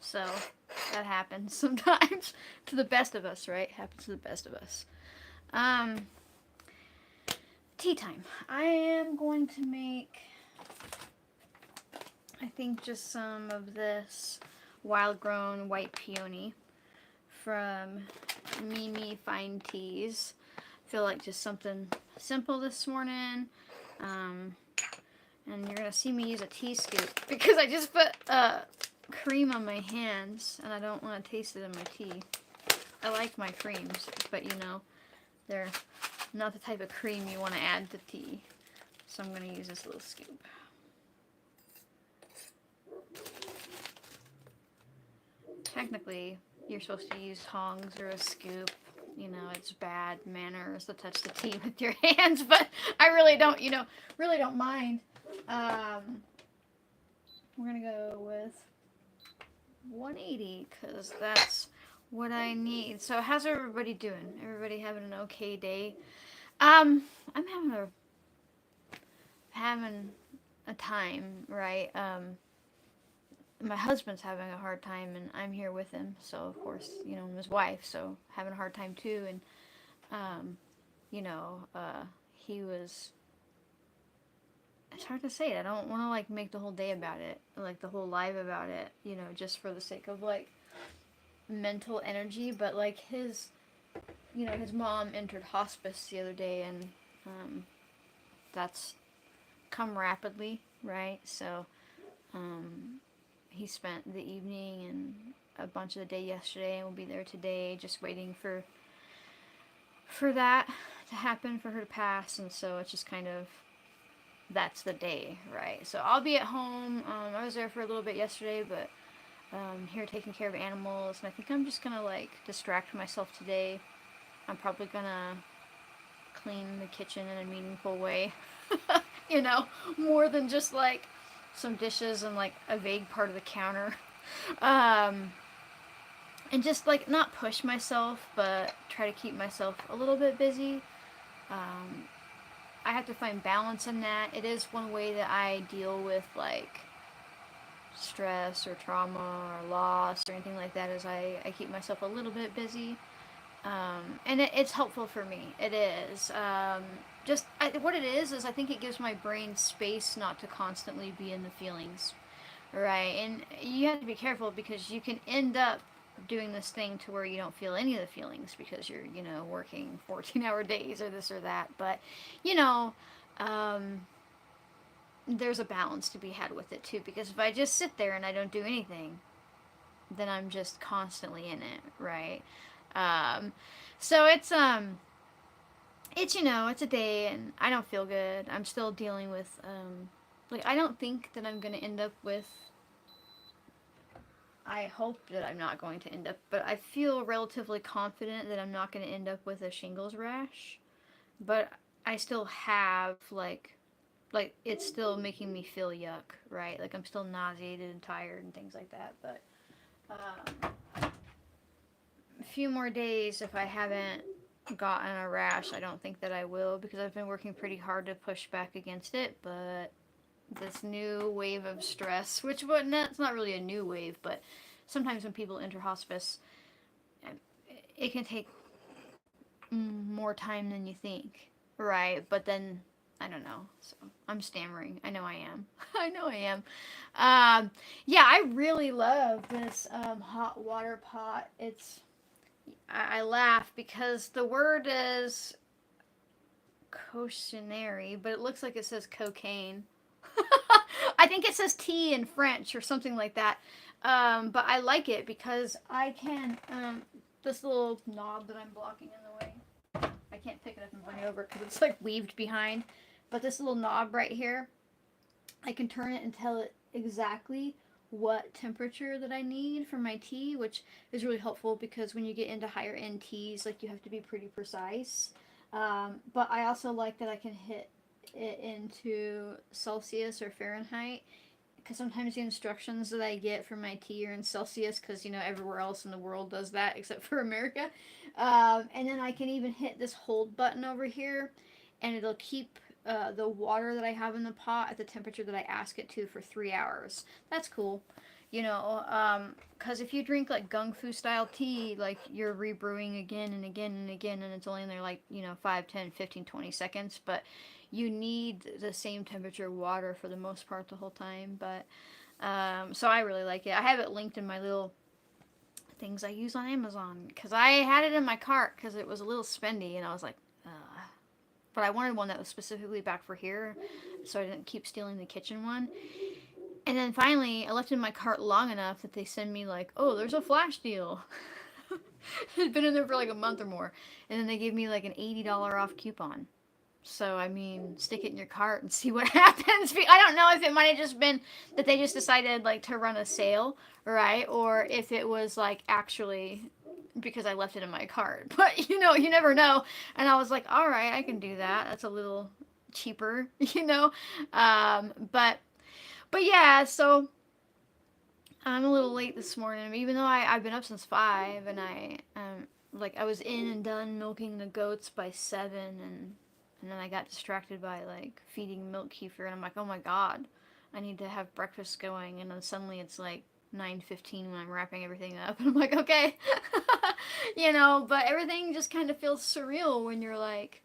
So that happens sometimes to the best of us, right? Happens to the best of us. Um, tea time. I am going to make, I think, just some of this wild grown white peony from Mimi Fine Teas. I feel like just something simple this morning. Um, and you're gonna see me use a tea scoop because I just put cream on my hands and I don't want to taste it in my tea. I like my creams, but they're not the type of cream you want to add to tea. So I'm gonna use this little scoop. Technically, you're supposed to use tongs or a scoop. It's bad manners to touch the tea with your hands, but I really don't, really don't mind. We're gonna go with 180 because that's what I need. So how's everybody doing? Everybody having an okay day? I'm having a time, right? My husband's having a hard time, and I'm here with him. So of course, I'm his wife, so having a hard time too. And um, you know, he was. It's hard to say. I don't want to like make the whole day about it, like the whole live about it. Just for the sake of like mental energy. But like his mom entered hospice the other day, and that's come rapidly, right? So he spent the evening and a bunch of the day yesterday, and will be there today, just waiting for that to happen, for her to pass. And so it's just kind of that's the day, right? So I'll be at home. I was there for a little bit yesterday, but here taking care of animals, and I think I'm just gonna like distract myself today. I'm probably gonna clean the kitchen in a meaningful way. you know, More than just like some dishes and like a vague part of the counter. Um, and just like not push myself, but try to keep myself a little bit busy. Um, I have to find balance in that. It is one way that I deal with like stress or trauma or loss or anything like that is I keep myself a little bit busy. And it's helpful for me. It is. What it is I think it gives my brain space not to constantly be in the feelings, right? And you have to be careful because you can end up doing this thing to where you don't feel any of the feelings because you're, working 14-hour days or this or that. But, you know, um, there's a balance to be had with it too because if I just sit there and I don't do anything, then I'm just constantly in it, right? Um, so it's a day and I don't feel good. I'm still dealing with like I don't think that I'm gonna end up with. I hope that I'm not going to end up, but I feel relatively confident that I'm not going to end up with a shingles rash. But I still have like it's still making me feel yuck, right? Like I'm still nauseated and tired and things like that. But a few more days if I haven't gotten a rash. I don't think that I will because I've been working pretty hard to push back against it, but this new wave of stress, which it's not really a new wave, but sometimes when people enter hospice, it can take more time than you think, right? But then I don't know. So I'm stammering. I know I am. I know I am. Yeah, I really love this hot water pot. I laugh because the word is cautionary, but it looks like it says cocaine. I think it says tea in French or something like that. But I like it because I can. This little knob that I'm blocking in the way. I can't pick it up and bring it over because it's like weaved behind. But this little knob right here, I can turn it and tell it exactly what temperature that I need for my tea, which is really helpful because when you get into higher end teas, like you have to be pretty precise. But I also like that I can hit it into Celsius or Fahrenheit because sometimes the instructions that I get for my tea are in Celsius because everywhere else in the world does that except for America. And then I can even hit this hold button over here, and it'll keep the water that I have in the pot at the temperature that I ask it to for 3 hours. That's cool. Because if you drink like gung fu style tea, like you're rebrewing again and again and again, and it's only in there like 5, 10, 15, 20 seconds, but you need the same temperature water for the most part the whole time. But so I really like it. I have it linked in my little things I use on Amazon because I had it in my cart because it was a little spendy, and I was like, but I wanted one that was specifically back for here, so I didn't keep stealing the kitchen one. And then finally, I left it in my cart long enough that they send me like, oh, there's a flash deal. It's been in there for like a month or more, and then they gave me like an $80 off coupon. So I mean, stick it in your cart and see what happens. I don't know if it might have just been that they just decided like to run a sale, right? Or if it was like actually because I left it in my cart. But you never know. And I was like, all right, I can do that. That's a little cheaper, but yeah, so I'm a little late this morning, even though I've been up since 5, and I was in and done milking the goats by 7, and then I got distracted by like feeding milk kefir, and I'm like, oh my god, I need to have breakfast going, and then suddenly it's like 9:15 when I'm wrapping everything up, and I'm like, okay, but everything just kind of feels surreal when you're like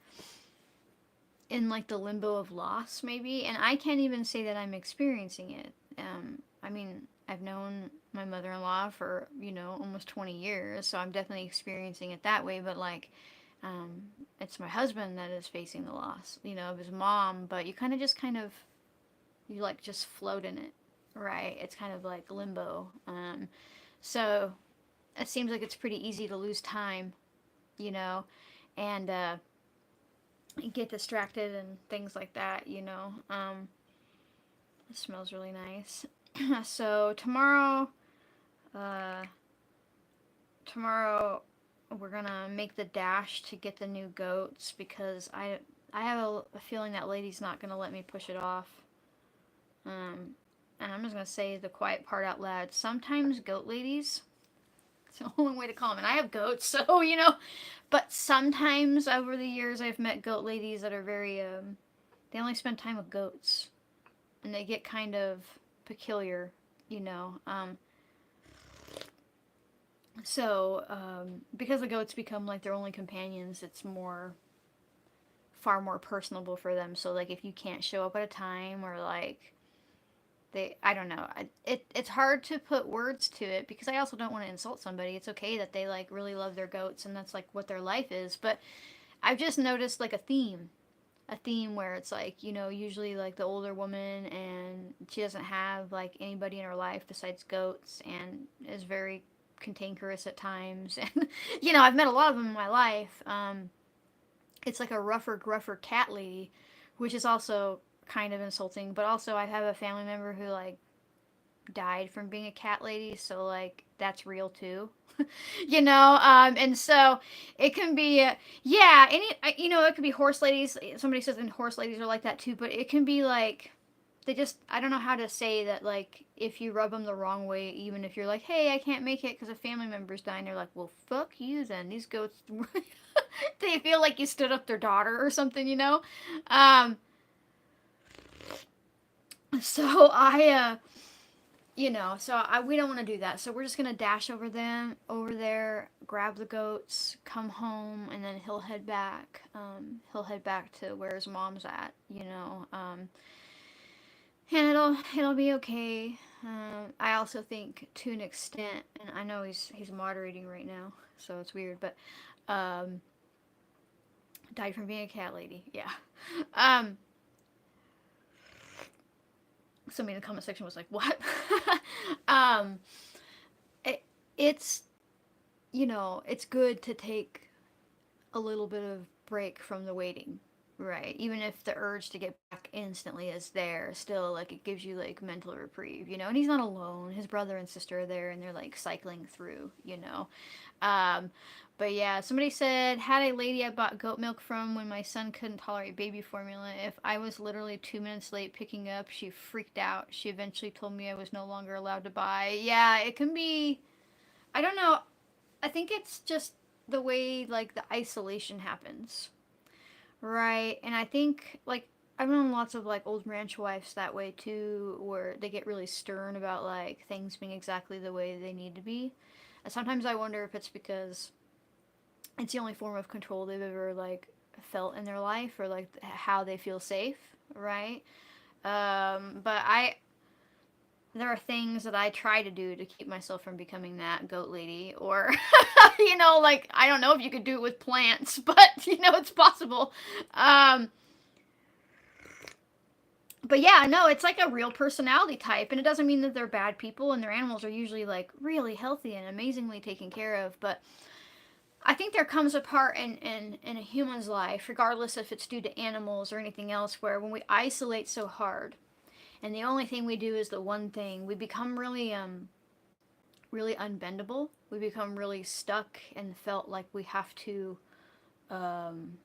in like the limbo of loss, maybe, and I can't even say that I'm experiencing it. I mean, I've known my mother-in-law for almost 20 years, so I'm definitely experiencing it that way. But like, it's my husband that is facing the loss, of his mom. But you you like just float in it, right? It's kind of like limbo. So it seems like it's pretty easy to lose time, and get distracted and things like that. It smells really nice. So uh, tomorrow we're gonna make the dash to get the new goats because I have a feeling that lady's not gonna let me push it off. And I'm just gonna say the quiet part out loud. Sometimes goat ladies, it's the only way to call them. And I have goats, so But sometimes over the years, I've met goat ladies that are very they only spend time with goats, and they get kind of peculiar, you know. Because the goats become like their only companions, it's far more personable for them. So like if you can't show up at a time or like I don't know. It's hard to put words to it because I also don't want to insult somebody. It's okay that they like really love their goats and that's like what their life is. But I've just noticed like a theme where it's like, usually like the older woman and she doesn't have like anybody in her life besides goats and is very cantankerous at times. And, I've met a lot of them in my life. It's like a rougher, gruffer cat lady, which is also kind of insulting, but also I have a family member who like died from being a cat lady, so like that's real too. And so it can be yeah, it could be horse ladies. Somebody says and horse ladies are like that too, but it can be like they just I don't know how to say that, like if you rub them the wrong way, even if you're like, hey, I can't make it because a family member's dying, they're like, well, fuck you then. These goats they feel like you stood up their daughter or something. um so we don't want to do that. So we're just gonna dash over there, grab the goats, come home, and then he'll head back. He'll head back to where his mom's at. And it'll be okay. I also think to an extent, and I know he's moderating right now, so it's weird, but died from being a cat lady. Yeah. Somebody in the comment section was like, "What?" um, it's it's good to take a little bit of break from the waiting, right? Even if the urge to get back instantly is there, still like it gives you like mental reprieve. And he's not alone. His brother and sister are there, and they're like cycling through. Um, but yeah, somebody said, had a lady I bought goat milk from when my son couldn't tolerate baby formula. If I was literally 2 minutes late picking up, she freaked out. She eventually told me I was no longer allowed to buy. Yeah, it can be, I don't know. I think it's just the way like the isolation happens. Right. And I think like I've known lots of like old ranch wives that way too, where they get really stern about like things being exactly the way they need to be. And sometimes I wonder if it's because it's the only form of control they've ever like felt in their life, or like how they feel safe, right? But there are things that I try to do to keep myself from becoming that goat lady, or like I don't know if you could do it with plants, but it's possible. Um, but yeah, no, it's like a real personality type, and it doesn't mean that they're bad people, and their animals are usually like really healthy and amazingly taken care of. But I think there comes a part in a human's life, regardless if it's due to animals or anything else, where when we isolate so hard, and the only thing we do is the one thing, we become really unbendable. We become really stuck and felt like we have to um,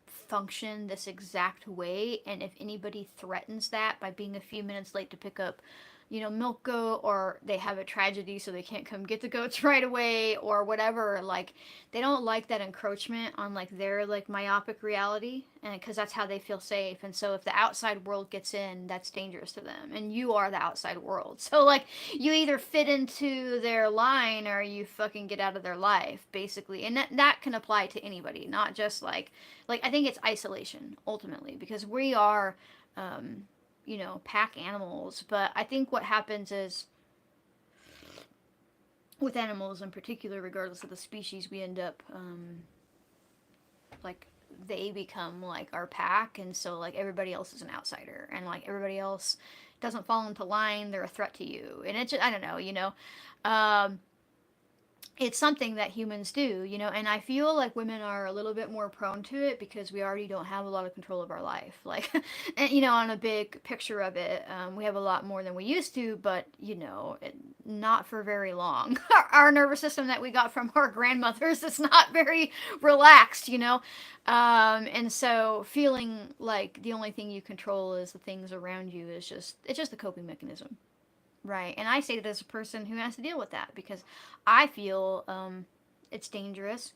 function this exact way. And if anybody threatens that by being a few minutes late to pick up, milk goat, or they have a tragedy so they can't come get the goats right away, or whatever, like they don't like that encroachment on like their like myopic reality, and because that's how they feel safe. And so if the outside world gets in, that's dangerous to them, and you are the outside world. So like you either fit into their line or you fucking get out of their life, basically. And that can apply to anybody, not just like I think it's isolation ultimately, because we are um, pack animals. But I think what happens is, with animals in particular, regardless of the species, we end up like they become like our pack, and so like everybody else is an outsider, and like everybody else doesn't fall into line. They're a threat to you, and it's just, I don't know, um, it's something that humans do, and I feel like women are a little bit more prone to it because we already don't have a lot of control of our life. Like, and, on a big picture of it, we have a lot more than we used to, but, not for very long. Our nervous system that we got from our grandmothers is not very relaxed, and so feeling like the only thing you control is the things around you it's just a coping mechanism. Right. And I say that as a person who has to deal with that, because I feel it's dangerous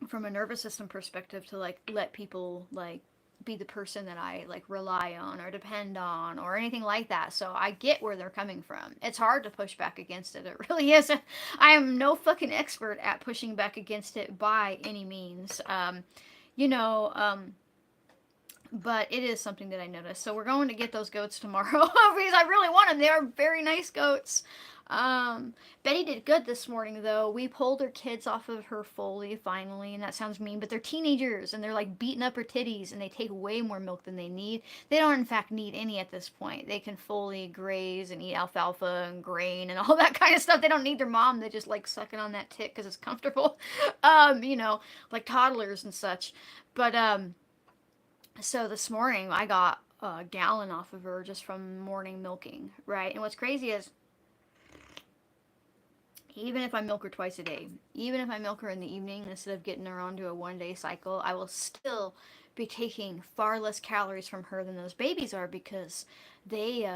from a nervous system perspective to like let people like be the person that I like rely on or depend on or anything like that. So I get where they're coming from. It's hard to push back against it. It really is. I am no fucking expert at pushing back against it by any means. You know, um, but it is something that I noticed. So we're going to get those goats tomorrow because I really want them. They are very nice goats. Betty did good this morning though. We pulled her kids off of her Foley finally, and that sounds mean, but they're teenagers and they're like beating up her titties, and they take way more milk than they need. They don't in fact need any at this point. They can fully graze and eat alfalfa and grain and all that kind of stuff. They don't need their mom. They just like sucking on that tit because it's comfortable. Like toddlers and such. But so this morning I got a gallon off of her just from morning milking, right? And what's crazy is, even if I milk her twice a day, even if I milk her in the evening instead of getting her onto a 1 day cycle, I will still be taking far less calories from her than those babies are, because they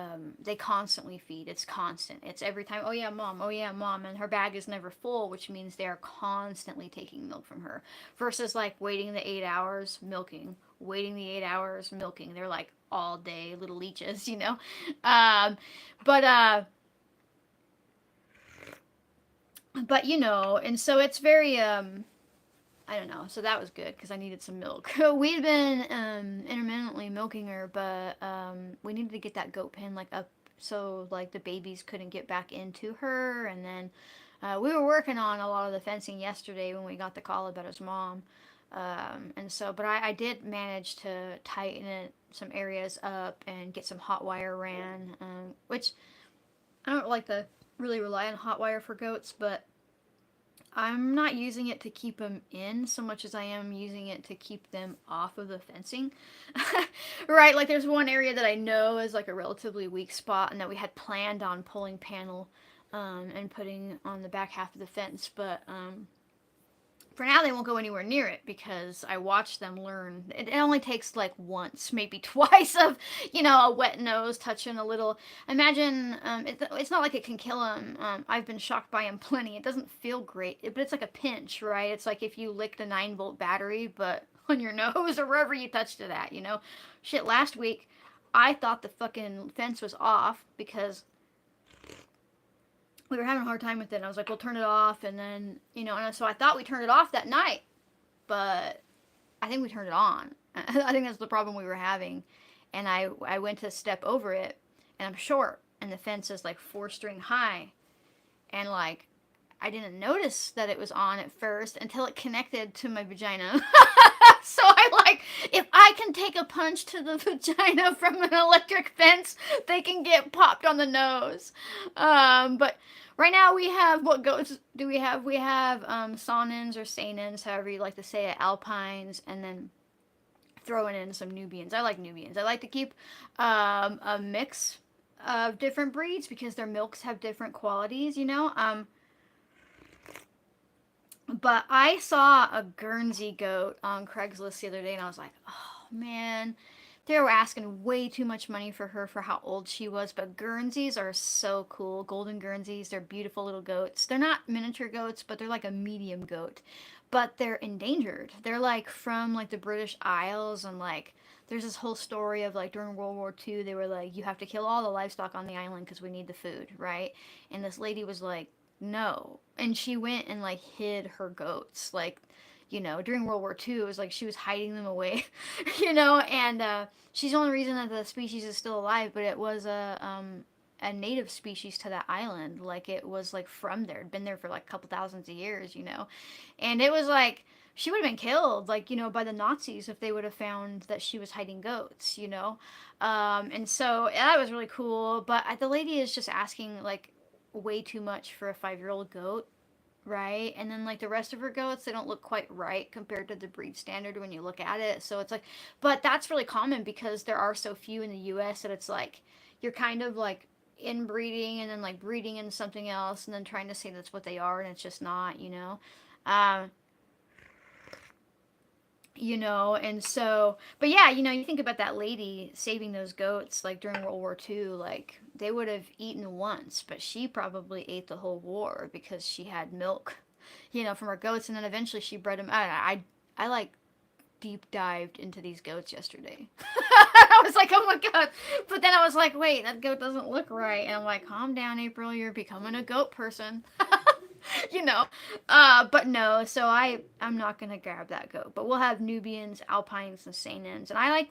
constantly feed. It's constant. It's every time, oh yeah, mom, oh yeah, mom, and her bag is never full, which means they are constantly taking milk from her. Versus like waiting the 8 hours milking, waiting the 8 hours milking. They're like all day little leeches, Um, but and so it's very I don't know. So that was good because I needed some milk. We'd been intermittently milking her, but we needed to get that goat pen like up so like the babies couldn't get back into her. And then we were working on a lot of the fencing yesterday when we got the call about his mom. And so, but I did manage to tighten it, some areas up and get some hot wire ran, which I don't like to really rely on hot wire for goats, but I'm not using it to keep them in so much as I am using it to keep them off of the fencing. Right, like there's one area that I know is like a relatively weak spot and that we had planned on pulling panel and putting on the back half of the fence, but for now they won't go anywhere near it because I watched them learn. It only takes like once, maybe twice of, a wet nose touching a little. Imagine, it's not like it can kill them. I've been shocked by them plenty. It doesn't feel great, but it's like a pinch, right? It's like if you licked a 9-volt battery, but on your nose or wherever you touched it at, you know? Shit, last week, I thought the fucking fence was off because we were having a hard time with it. And I was like, we'll turn it off. And then, you know, and so I thought we turned it off that night. But I think we turned it on. I think that's the problem we were having. And I went to step over it. And I'm short. And the fence is like 4-string high. And like, I didn't notice that it was on at first until it connected to my vagina. So I like, if I can take a punch to the vagina from an electric fence, they can get popped on the nose. But right now we have, what goats do we have? We have Sawnins or Sanins, however you like to say it, Alpines, and then throwing in some Nubians. I like Nubians. I like to keep a mix of different breeds because their milks have different qualities, you know? But I saw a Guernsey goat on Craigslist the other day, and I was like, oh man, they were asking way too much money for her for how old she was. But Guernseys are so cool. Golden Guernseys, they're beautiful little goats. They're not miniature goats, but they're like a medium goat. But they're endangered. They're like from like the British Isles, and like there's this whole story of like during World War II, they were like, you have to kill all the livestock on the island because we need the food, right? And this lady was like, no. And she went and like hid her goats. Like, you know, during World War II, it was like she was hiding them away, you know, and she's the only reason that the species is still alive, but it was a native species to that island. Like, it was like from there, it'd been there for like a couple thousands of years, you know, and it was like, she would have been killed, like, you know, by the Nazis if they would have found that she was hiding goats, you know, and so that was really cool, but the lady is just asking, like, way too much for a 5-year-old goat, right? And then like the rest of her goats, they don't look quite right compared to the breed standard when you look at it. So it's like, but that's really common because there are so few in the US that it's like you're kind of like inbreeding and then like breeding into something else and then trying to say that's what they are and it's just not, you know. Um, you know, and so, but yeah, you know, you think about that lady saving those goats like during World War II, like they would have eaten once, but she probably ate the whole war because she had milk, you know, from her goats, and then eventually she bred them. I like deep dived into these goats yesterday. I was like, oh my god, but then I was like, wait, that goat doesn't look right, and I'm like, calm down, April, you're becoming a goat person. You know, but no, so I'm not gonna grab that goat, but we'll have Nubians, Alpines, and Sanins, and I like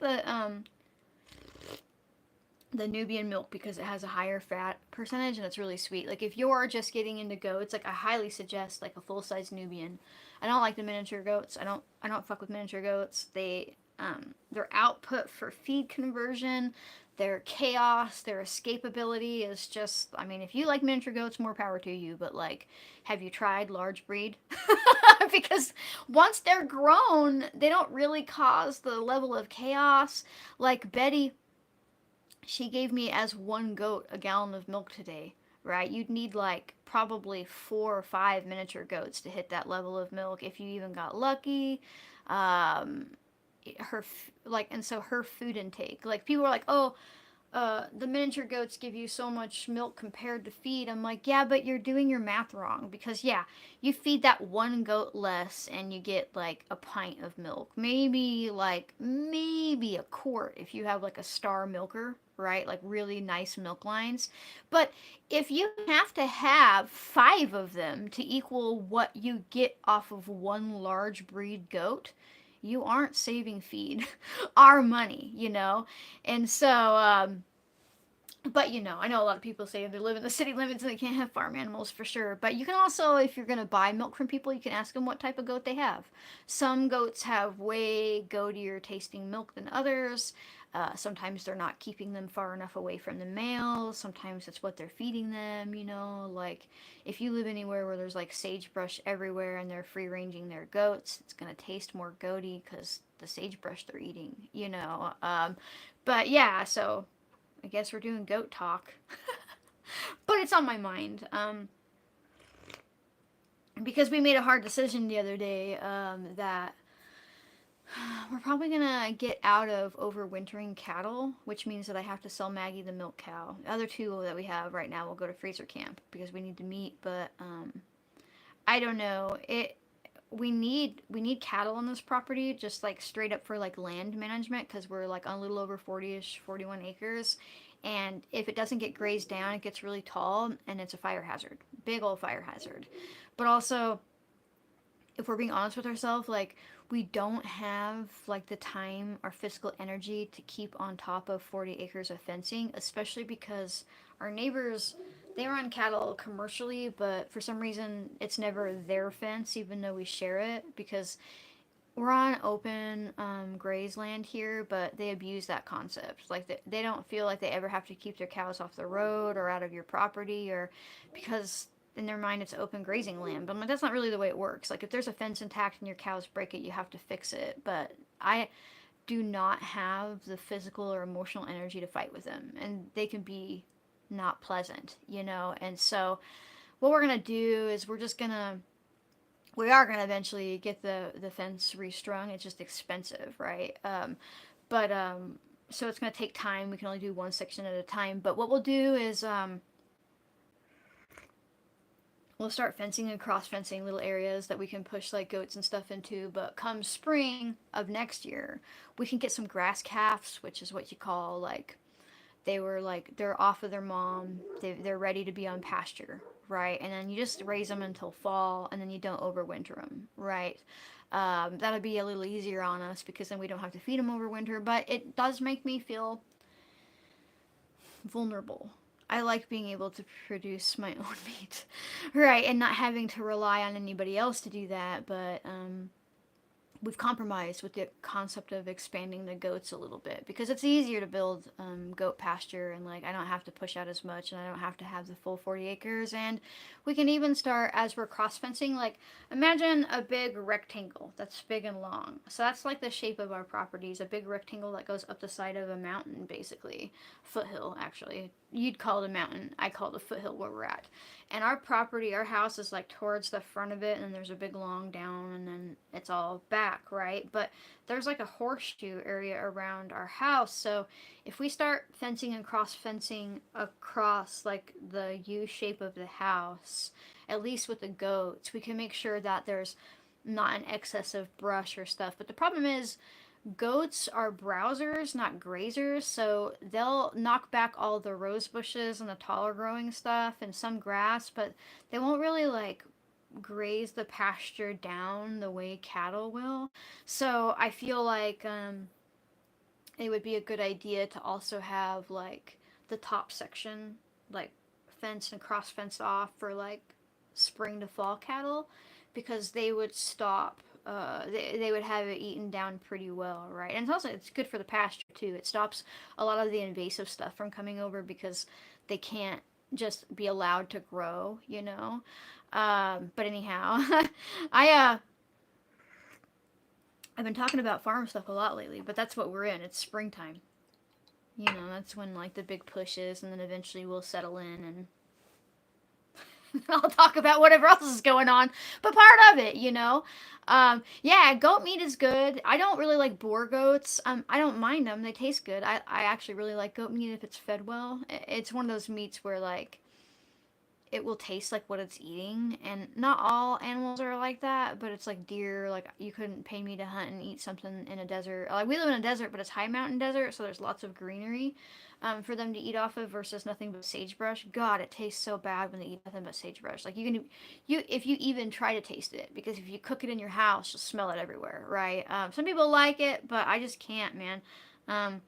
the Nubian milk because it has a higher fat percentage and it's really sweet. Like if you're just getting into goats, like I highly suggest like a full size Nubian. I don't like the miniature goats. I don't fuck with miniature goats. Their output for feed conversion, their chaos, their escapability is just, I mean, if you like miniature goats, more power to you, but like, have you tried large breed? Because once they're grown, they don't really cause the level of chaos. Like Betty, she gave me as one goat a gallon of milk today, right? You'd need like probably 4 or 5 miniature goats to hit that level of milk if you even got lucky. Um, like, and so her food intake, like people are like, oh, the miniature goats give you so much milk compared to feed. I'm like, yeah, but you're doing your math wrong because, yeah, you feed that one goat less and you get like a pint of milk. Maybe a quart if you have like a star milker, right? Like really nice milk lines. But if you have to have 5 of them to equal what you get off of one large breed goat, you aren't saving feed our money, you know? And so, but you know, I know a lot of people say they live in the city limits and they can't have farm animals for sure. But you can also, if you're going to buy milk from people, you can ask them what type of goat they have. Some goats have way goatier tasting milk than others. Sometimes they're not keeping them far enough away from the male. Sometimes it's what they're feeding them, you know. Like, if you live anywhere where there's like sagebrush everywhere and they're free ranging their goats, it's going to taste more goaty because the sagebrush they're eating, you know. But yeah, so I guess we're doing goat talk. But it's on my mind. Because we made a hard decision the other day that we're probably gonna get out of overwintering cattle, which means that I have to sell Maggie the milk cow. The other 2 that we have right now will go to freezer camp because we need the meat, but I don't know. we need cattle on this property, just like straight up for like land management, because we're like on a little over 40ish, 41 acres. And if it doesn't get grazed down, it gets really tall and it's a fire hazard, big old fire hazard. But also, if we're being honest with ourselves, like, we don't have like the time or physical energy to keep on top of 40 acres of fencing, especially because our neighbors, they run cattle commercially, but for some reason it's never their fence, even though we share it, because we're on open graze land here, but they abuse that concept. Like, they don't feel like they ever have to keep their cows off the road or out of your property, or because in their mind it's open grazing land. But I'm like, that's not really the way it works. Like, if there's a fence intact and your cows break it, you have to fix it. But I do not have the physical or emotional energy to fight with them, and they can be not pleasant, you know. And so what we're gonna do is we are gonna eventually get the fence restrung. It's just expensive, right? But so it's gonna take time. We can only do one section at a time. But what we'll do is we'll start fencing and cross fencing little areas that we can push like goats and stuff into. But come spring of next year, we can get some grass calves, which is what you call like, they're off of their mom, they're ready to be on pasture, right? And then you just raise them until fall, and then you don't overwinter them, right? That'll be a little easier on us because then we don't have to feed them over winter. But it does make me feel vulnerable. I like being able to produce my own meat, right? And not having to rely on anybody else to do that. But we've compromised with the concept of expanding the goats a little bit, because it's easier to build goat pasture, and like, I don't have to push out as much, and I don't have to have the full 40 acres. And we can even start, as we're cross fencing, like, imagine a big rectangle that's big and long. So that's like the shape of our properties, a big rectangle that goes up the side of a mountain, basically foothill. Actually, you'd call it a mountain, I call it a foothill where we're at. And our property, our house is like towards the front of it, and then there's a big long down, and then it's all back, right? But there's like a horseshoe area around our house. So if we start fencing and cross fencing across like the U shape of the house, at least with the goats, we can make sure that there's not an excess of brush or stuff. But the problem is, goats are browsers, not grazers, so they'll knock back all the rose bushes and the taller growing stuff and some grass, but they won't really like graze the pasture down the way cattle will. So I feel like it would be a good idea to also have like the top section like fenced and cross fenced off for like spring to fall cattle, because they would stop, they would have it eaten down pretty well, right? And it's good for the pasture too. It stops a lot of the invasive stuff from coming over, because they can't just be allowed to grow, you know. But anyhow, I I've been talking about farm stuff a lot lately, but that's what we're in. It's springtime. You know, that's when like the big push is, and then eventually we'll settle in, and I'll talk about whatever else is going on, but part of it, you know. Yeah, goat meat is good. I don't really like boar goats. I don't mind them; they taste good. I actually really like goat meat if it's fed well. It's one of those meats where like it will taste like what it's eating, and not all animals are like that. But it's like deer. Like, you couldn't pay me to hunt and eat something in a desert. Like, we live in a desert, but it's high mountain desert, so there's lots of greenery for them to eat off of, versus nothing but sagebrush. God, it tastes so bad when they eat nothing but sagebrush. Like, you if you even try to taste it, because if you cook it in your house, you'll smell it everywhere, right? Some people like it, but I just can't, man. Um,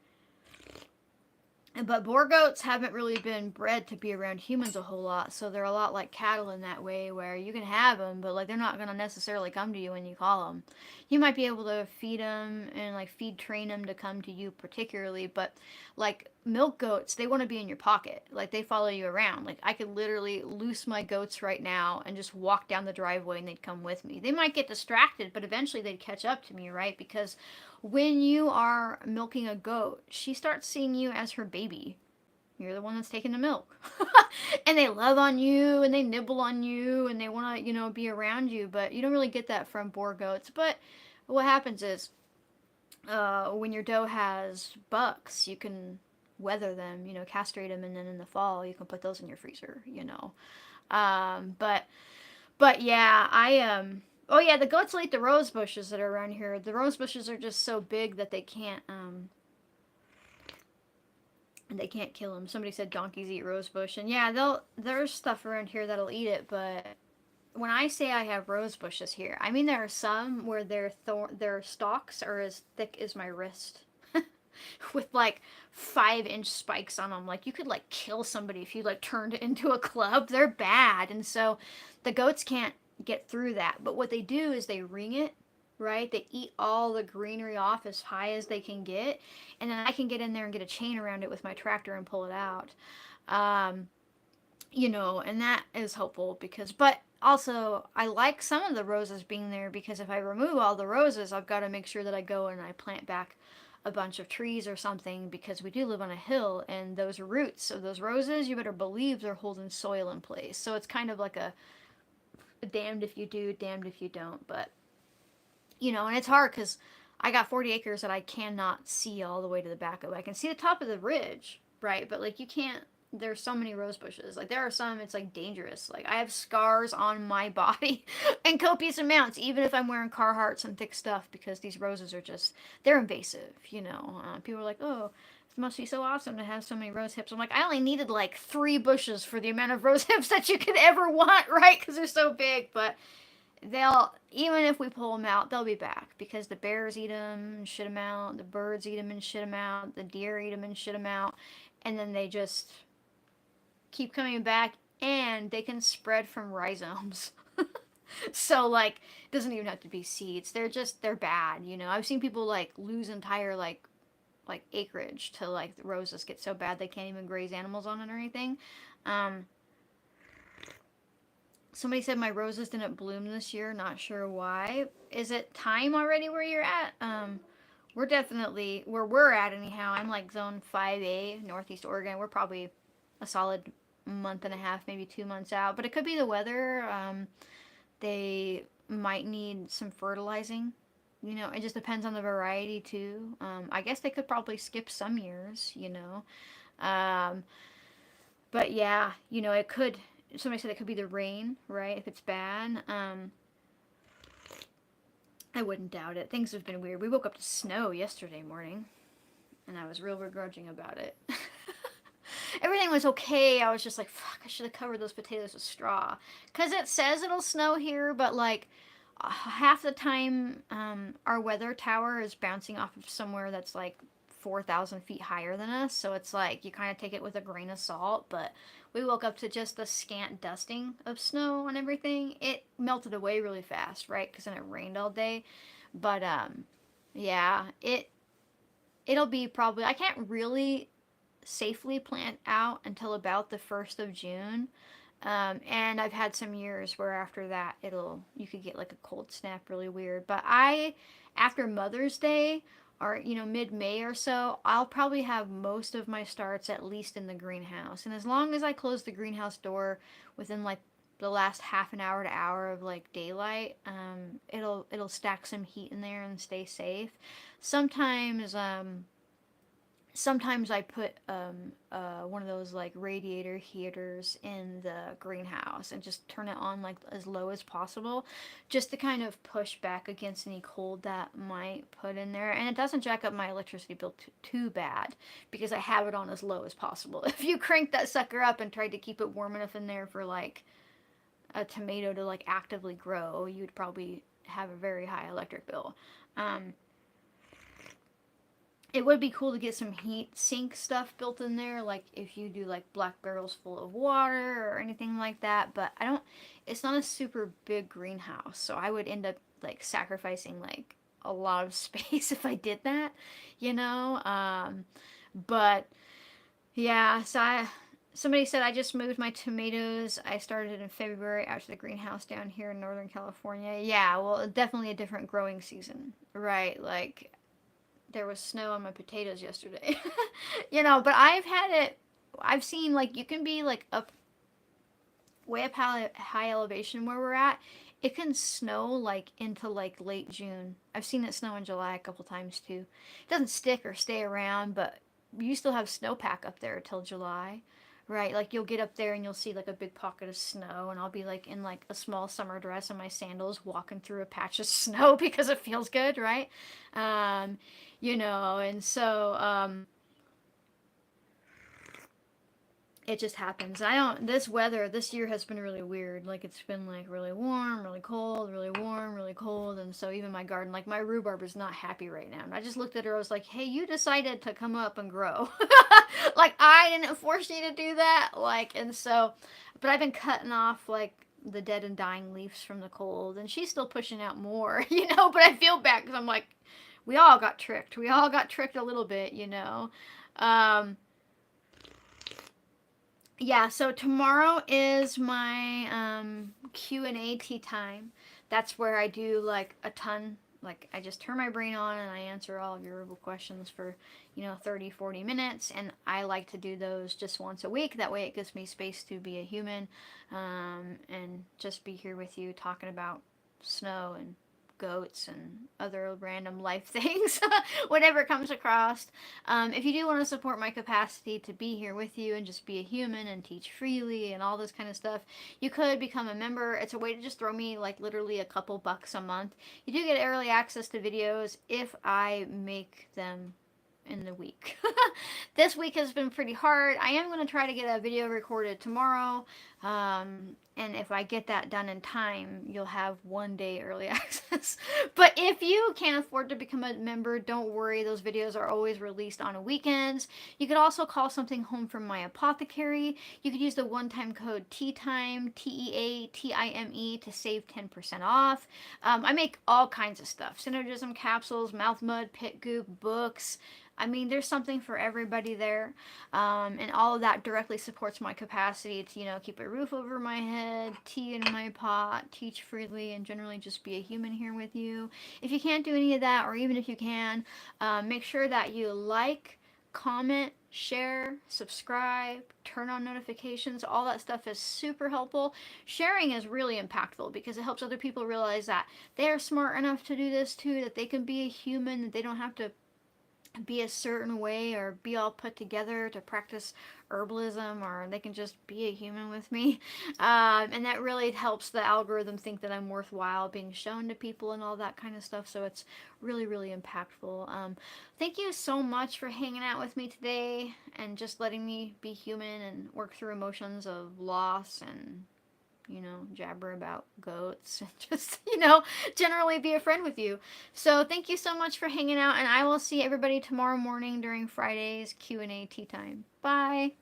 but boar goats haven't really been bred to be around humans a whole lot, so they're a lot like cattle in that way, where you can have them, but like, they're not gonna necessarily come to you when you call them. You might be able to feed them and like feed train them to come to you particularly, but like milk goats, they want to be in your pocket. Like, they follow you around. Like, I could literally loose my goats right now and just walk down the driveway, and they'd come with me. They might get distracted, but eventually they'd catch up to me, right? Because when you are milking a goat, she starts seeing you as her baby. You're the one that's taking the milk. And they love on you, and they nibble on you, and they want to, be around you. But you don't really get that from boar goats. But what happens is, when your doe has bucks, you can weather them, castrate them, and then in the fall, you can put those in your freezer. Um, but, but yeah, Oh yeah, the goats will eat the rose bushes that are around here. The rose bushes are just so big that they can't kill them. Somebody said donkeys eat rose bush, and yeah, there's stuff around here that'll eat it. But when I say I have rose bushes here, I mean there are some where their stalks are as thick as my wrist, with like 5-inch spikes on them. Like you could like kill somebody if you like turned it into a club. They're bad, and so the goats can't get through that. But what they do is they ring it, right? They eat all the greenery off as high as they can get, and then I can get in there and get a chain around it with my tractor and pull it out. Um, and that is helpful because, but also I like some of the roses being there because if I remove all the roses, I've got to make sure that I go and I plant back a bunch of trees or something because we do live on a hill and those roots of those roses, you better believe they're holding soil in place. So it's kind of like a damned if you do, damned if you don't. But, and it's hard because I got 40 acres that I cannot see all the way to the back of. I can see the top of the ridge, right? But like you can't. There's so many rose bushes. Like there are some, it's like dangerous. Like I have scars on my body in copious amounts, even if I'm wearing Carhartts and thick stuff, because these roses are they're invasive. People are like, oh, it must be so awesome to have so many rose hips. I'm like, I only needed like 3 bushes for the amount of rose hips that you could ever want, right? Because they're so big. But they'll, even if we pull them out, they'll be back because the bears eat them and shit them out, the birds eat them and shit them out, the deer eat them and shit them out, and then they just keep coming back, and they can spread from rhizomes. So like, it doesn't even have to be seeds. They're bad. I've seen people like lose entire like acreage to like the roses get so bad they can't even graze animals on it or anything. Um, Somebody said my roses didn't bloom this year. Not sure why. Is it time already where you're at? We're definitely where we're at anyhow. I'm like zone 5A, Northeast Oregon. We're probably a solid month and a half, maybe 2 months out. But it could be the weather. They might need some fertilizing. It just depends on the variety too. I guess they could probably skip some years. Um, but yeah, it could. Somebody said it could be the rain, right? If it's bad. I wouldn't doubt it. Things have been weird. We woke up to snow yesterday morning, and I was real begrudging about it. Everything was okay. I was just like, fuck, I should have covered those potatoes with straw. Because it says it'll snow here, but like half the time, our weather tower is bouncing off of somewhere that's like 4,000 feet higher than us. So it's like you kind of take it with a grain of salt. But we woke up to just a scant dusting of snow and everything. It melted away really fast, right? Because then it rained all day. But yeah, it'll be probably, I can't really safely plant out until about the 1st of June. And I've had some years where after that you could get like a cold snap really weird. But after Mother's Day or, mid-May or so, I'll probably have most of my starts at least in the greenhouse. And as long as I close the greenhouse door within like the last half an hour to hour of like daylight, it'll stack some heat in there and stay safe. Sometimes, sometimes I put one of those like radiator heaters in the greenhouse and just turn it on like as low as possible, just to kind of push back against any cold that might put in there. And it doesn't jack up my electricity bill too bad because I have it on as low as possible. If you crank that sucker up and tried to keep it warm enough in there for like a tomato to like actively grow, you'd probably have a very high electric bill. It would be cool to get some heat sink stuff built in there, like if you do like black barrels full of water or anything like that. But it's not a super big greenhouse, so I would end up like sacrificing like a lot of space if I did that, you know. But yeah, somebody said I just moved my tomatoes. I started in February out to the greenhouse down here in Northern California. Yeah, well, definitely a different growing season, right? Like there was snow on my potatoes yesterday. But I've seen like you can be like up way up high elevation where we're at. It can snow like into like late June. I've seen it snow in July a couple times too. It doesn't stick or stay around, but you still have snowpack up there till July. right? Like you'll get up there and you'll see like a big pocket of snow, and I'll be like in like a small summer dress and my sandals walking through a patch of snow because it feels good, right? Um, and so it just happens. I don't. This weather this year has been really weird. Like it's been like really warm, really cold, really warm, really cold, and so even my garden, like my rhubarb, is not happy right now. And I just looked at her. I was like, "Hey, you decided to come up and grow. Like I didn't force you to do that. Like, and so, but I've been cutting off like the dead and dying leaves from the cold, and she's still pushing out more, But I feel bad because I'm like, we all got tricked. We all got tricked a little bit. Um, yeah, so tomorrow is my Q&A tea time. That's where I do like a ton, like I just turn my brain on and I answer all of your verbal questions for 30, 40 minutes, and I like to do those just once a week. That way it gives me space to be a human, and just be here with you talking about snow and goats and other random life things, whatever comes across. If you do want to support my capacity to be here with you and just be a human and teach freely and all this kind of stuff, you could become a member. It's a way to just throw me like literally a couple bucks a month. You do get early access to videos if I make them in the week. This week has been pretty hard. I am going to try to get a video recorded tomorrow. And if I get that done in time, you'll have 1 day early access. But if you can't afford to become a member, don't worry. Those videos are always released on weekends. You could also call something home from my apothecary. You could use the one-time code TEATIME, TEATIME, to save 10% off. I make all kinds of stuff. Synergism capsules, mouth mud, pit goop, books. I mean, there's something for everybody there. And all of that directly supports my capacity to, keep a roof over my head, tea in my pot, teach freely, and generally just be a human here with you. If you can't do any of that, or even if you can, make sure that you like, comment, share, subscribe, turn on notifications. All that stuff is super helpful. Sharing is really impactful because it helps other people realize that they are smart enough to do this too, that they can be a human, that they don't have to be a certain way or be all put together to practice herbalism, or they can just be a human with me. And that really helps the algorithm think that I'm worthwhile being shown to people and all that kind of stuff. So it's really, really impactful. Thank you so much for hanging out with me today and just letting me be human and work through emotions of loss and jabber about goats and just, generally be a friend with you. So thank you so much for hanging out, and I will see everybody tomorrow morning during Friday's Q&A tea time. Bye.